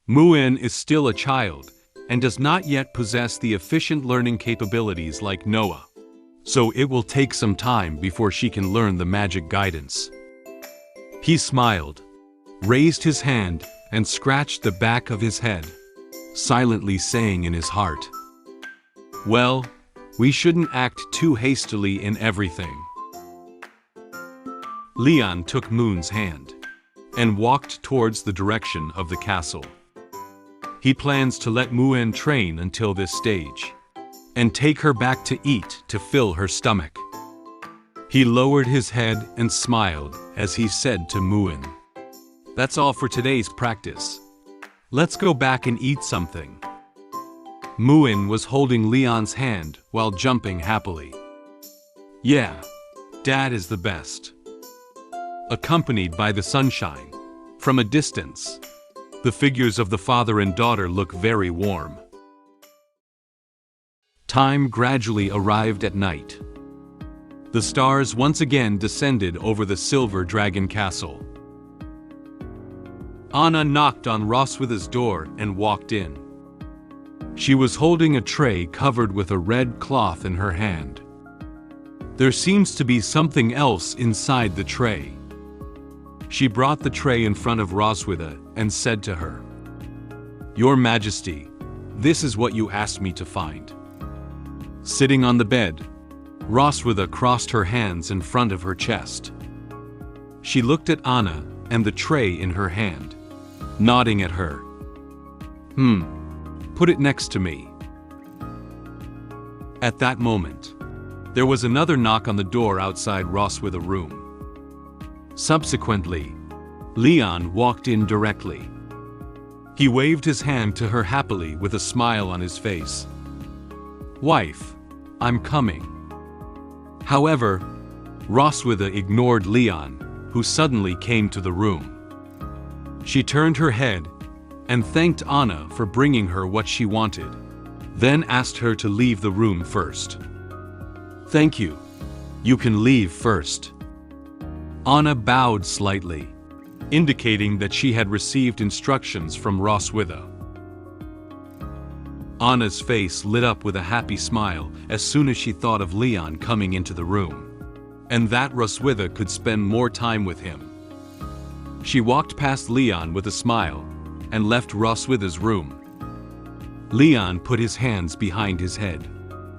Muen is still a child and does not yet possess the efficient learning capabilities like Noah, so it will take some time before she can learn the magic guidance. He smiled, raised his hand, and scratched the back of his head, silently saying in his heart, "Well, we shouldn't act too hastily in everything." Leon took Moon's hand and walked towards the direction of the castle. He plans to let Muen train until this stage, and take her back to eat to fill her stomach. He lowered his head and smiled as he said to Muen, "That's all for today's practice. Let's go back and eat something." Muen was holding Leon's hand while jumping happily. "Yeah, Dad is the best." Accompanied by the sunshine, from a distance, the figures of the father and daughter look very warm. Time gradually arrived at night. The stars once again descended over the silver dragon castle. Anna knocked on Roswitha's door and walked in. She was holding a tray covered with a red cloth in her hand. There seems to be something else inside the tray. She brought the tray in front of Roswitha and said to her, "Your Majesty, this is what you asked me to find." Sitting on the bed, Roswitha crossed her hands in front of her chest. She looked at Anna and the tray in her hand, nodding at her. Put it next to me." At that moment, there was another knock on the door outside Roswitha's room. Subsequently, Leon walked in directly. He waved his hand to her happily with a smile on his face. "Wife, I'm coming." However, Roswitha ignored Leon, who suddenly came to the room. She turned her head and thanked Anna for bringing her what she wanted, then asked her to leave the room first. "Thank you. You can leave first." Anna bowed slightly, indicating that she had received instructions from Roswitha. Anna's face lit up with a happy smile as soon as she thought of Leon coming into the room, and that Roswitha could spend more time with him. She walked past Leon with a smile and left Roswitha's room. Leon put his hands behind his head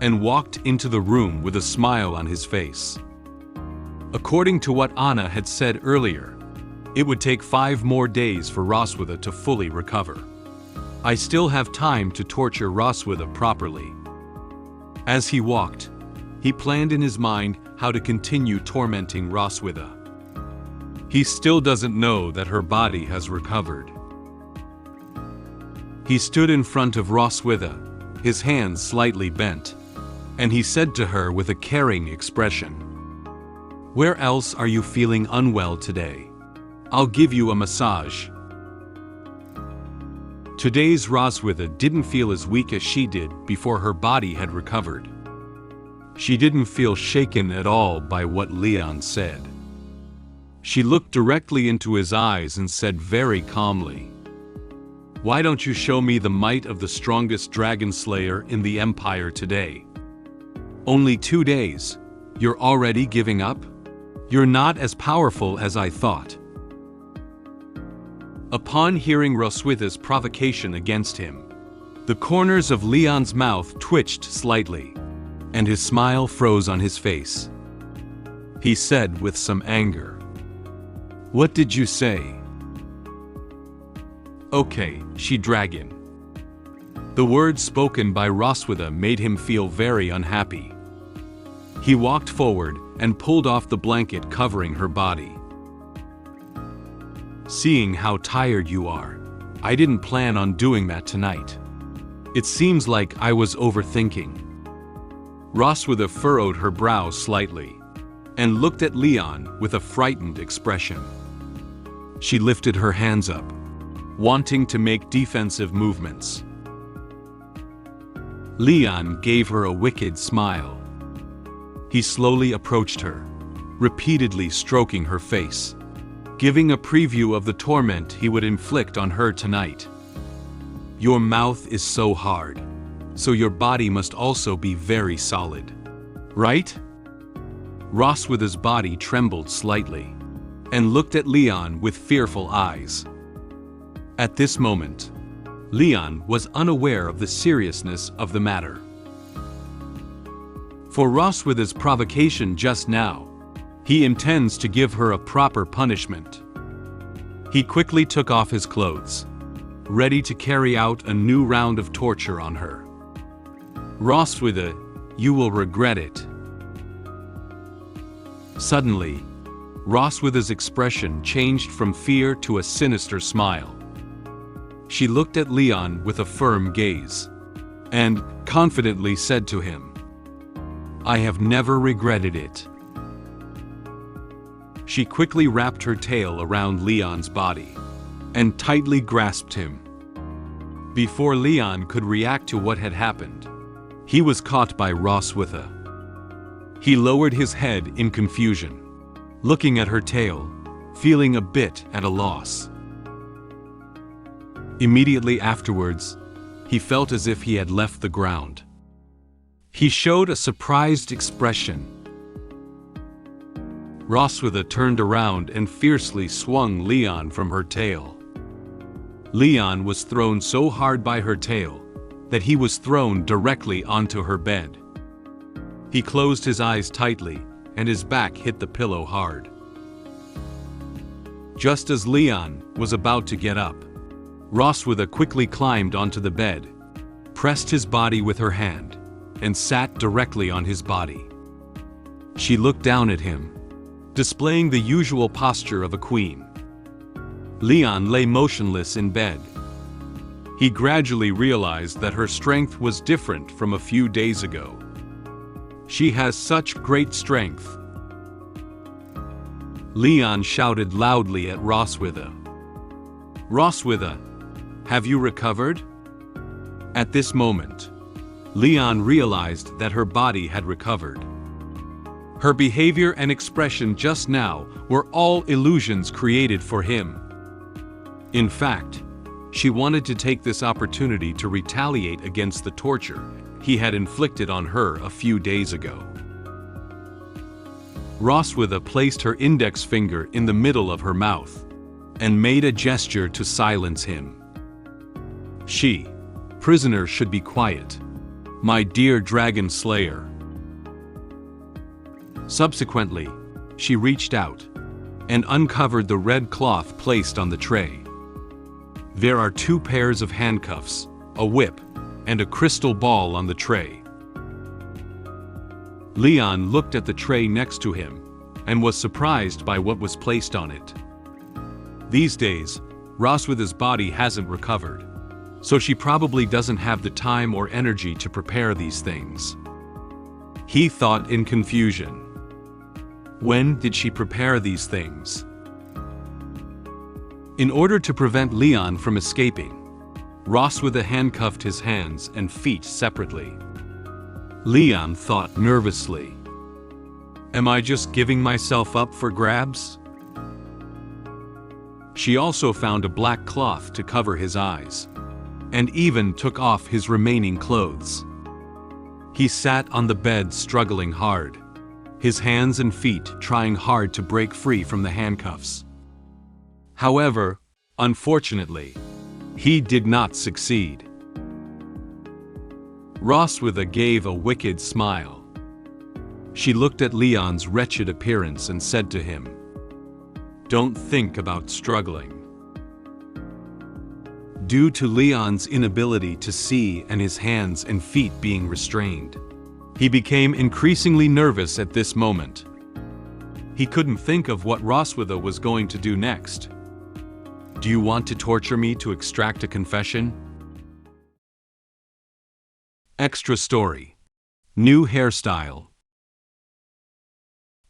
and walked into the room with a smile on his face. According to what Anna had said earlier, it would take 5 more days for Roswitha to fully recover. I still have time to torture Roswitha properly. As he walked, he planned in his mind how to continue tormenting Roswitha. He still doesn't know that her body has recovered. He stood in front of Roswitha, his hands slightly bent, and he said to her with a caring expression, "Where else are you feeling unwell today? I'll give you a massage." Today's Roswitha didn't feel as weak as she did before her body had recovered. She didn't feel shaken at all by what Leon said. She looked directly into his eyes and said very calmly, "Why don't you show me the might of the strongest dragon slayer in the Empire today? Only 2 days, you're already giving up? You're not as powerful as I thought." Upon hearing Roswitha's provocation against him, the corners of Leon's mouth twitched slightly, and his smile froze on his face. He said with some anger, "What did you say?" "Okay, she-dragon." The words spoken by Roswitha made him feel very unhappy. He walked forward and pulled off the blanket covering her body. "Seeing how tired you are, I didn't plan on doing that tonight. It seems like I was overthinking." Roswitha furrowed her brow slightly and looked at Leon with a frightened expression. She lifted her hands up, wanting to make defensive movements. Leon gave her a wicked smile. He slowly approached her, repeatedly stroking her face, giving a preview of the torment he would inflict on her tonight. Your mouth is so hard, so your body must also be very solid. Right? Roswitha's body trembled slightly and looked at Leon with fearful eyes. At this moment, Leon was unaware of the seriousness of the matter. For Roswitha's provocation just now, he intends to give her a proper punishment. He quickly took off his clothes, ready to carry out a new round of torture on her. Roswitha, you will regret it. Suddenly, Roswitha's expression changed from fear to a sinister smile. She looked at Leon with a firm gaze and confidently said to him, "I have never regretted it." She quickly wrapped her tail around Leon's body and tightly grasped him. Before Leon could react to what had happened, he was caught by Roswitha. He lowered his head in confusion, looking at her tail, feeling a bit at a loss. Immediately afterwards, he felt as if he had left the ground. He showed a surprised expression. Roswitha turned around and fiercely swung Leon from her tail. Leon was thrown so hard by her tail that he was thrown directly onto her bed. He closed his eyes tightly, and his back hit the pillow hard. Just as Leon was about to get up, Roswitha quickly climbed onto the bed, pressed his body with her hand, and sat directly on his body. She looked down at him, displaying the usual posture of a queen. Leon lay motionless in bed. He gradually realized that her strength was different from a few days ago. She has such great strength. Leon shouted loudly at Roswitha. "Roswitha, have you recovered?" At this moment, Leon realized that her body had recovered. Her behavior and expression just now were all illusions created for him. In fact, she wanted to take this opportunity to retaliate against the torture he had inflicted on her a few days ago. Roswitha placed her index finger in the middle of her mouth and made a gesture to silence him. "Prisoner should be quiet, my dear dragon slayer." Subsequently, she reached out and uncovered the red cloth placed on the tray. There are 2 pairs of handcuffs, a whip, and a crystal ball on the tray. Leon looked at the tray next to him and was surprised by what was placed on it. These days, Roswitha's body hasn't recovered, so she probably doesn't have the time or energy to prepare these things. He thought in confusion. When did she prepare these things? In order to prevent Leon from escaping, Roswitha handcuffed his hands and feet separately. Leon thought nervously, "Am I just giving myself up for grabs?" She also found a black cloth to cover his eyes, and even took off his remaining clothes. He sat on the bed struggling hard, his hands and feet trying hard to break free from the handcuffs. However, unfortunately, he did not succeed. Roswitha gave a wicked smile. She looked at Leon's wretched appearance and said to him, "Don't think about struggling." Due to Leon's inability to see and his hands and feet being restrained, he became increasingly nervous at this moment. He couldn't think of what Roswitha was going to do next. "Do you want to torture me to extract a confession?" Extra story. New hairstyle.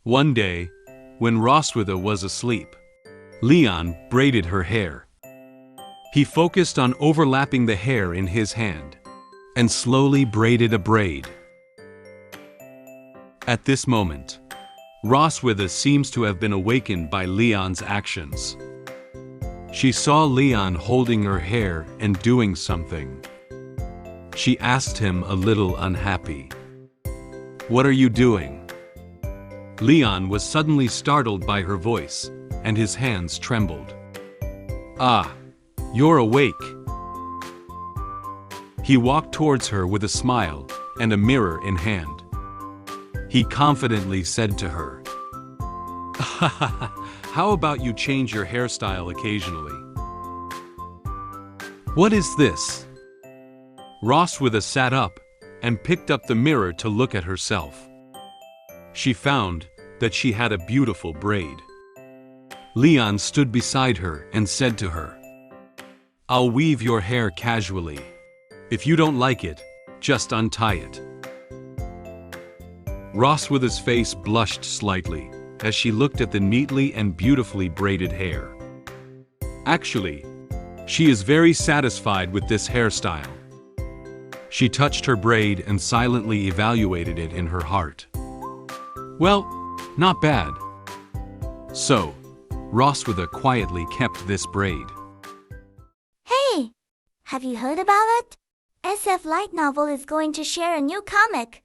One day, when Roswitha was asleep, Leon braided her hair. He focused on overlapping the hair in his hand and slowly braided a braid. At this moment, Roswitha seems to have been awakened by Leon's actions. She saw Leon holding her hair and doing something. She asked him, a little unhappy, "What are you doing?" Leon was suddenly startled by her voice, and his hands trembled. "Ah, you're awake." He walked towards her with a smile and a mirror in hand. He confidently said to her, "How about you change your hairstyle occasionally?" "What is this?" Roswitha sat up and picked up the mirror to look at herself. She found that she had a beautiful braid. Leon stood beside her and said to her, "I'll weave your hair casually. If you don't like it, just untie it." Roswitha's face blushed slightly as she looked at the neatly and beautifully braided hair. Actually, she is very satisfied with this hairstyle. She touched her braid and silently evaluated it in her heart. Well, not bad. So, Roswitha quietly kept this braid. Hey! Have you heard about it? SF Light Novel is going to share a new comic.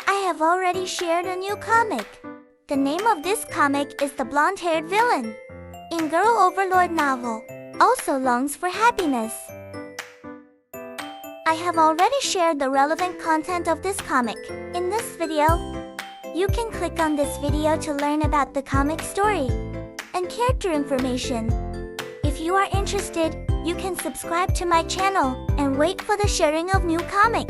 I have already shared a new comic. The name of this comic is The Blonde-Haired Villain. In Girl Overlord novel, also longs for happiness. I have already shared the relevant content of this comic in this video. You can click on this video to learn about the comic story and character information. If you are interested, you can subscribe to my channel and wait for the sharing of new comic.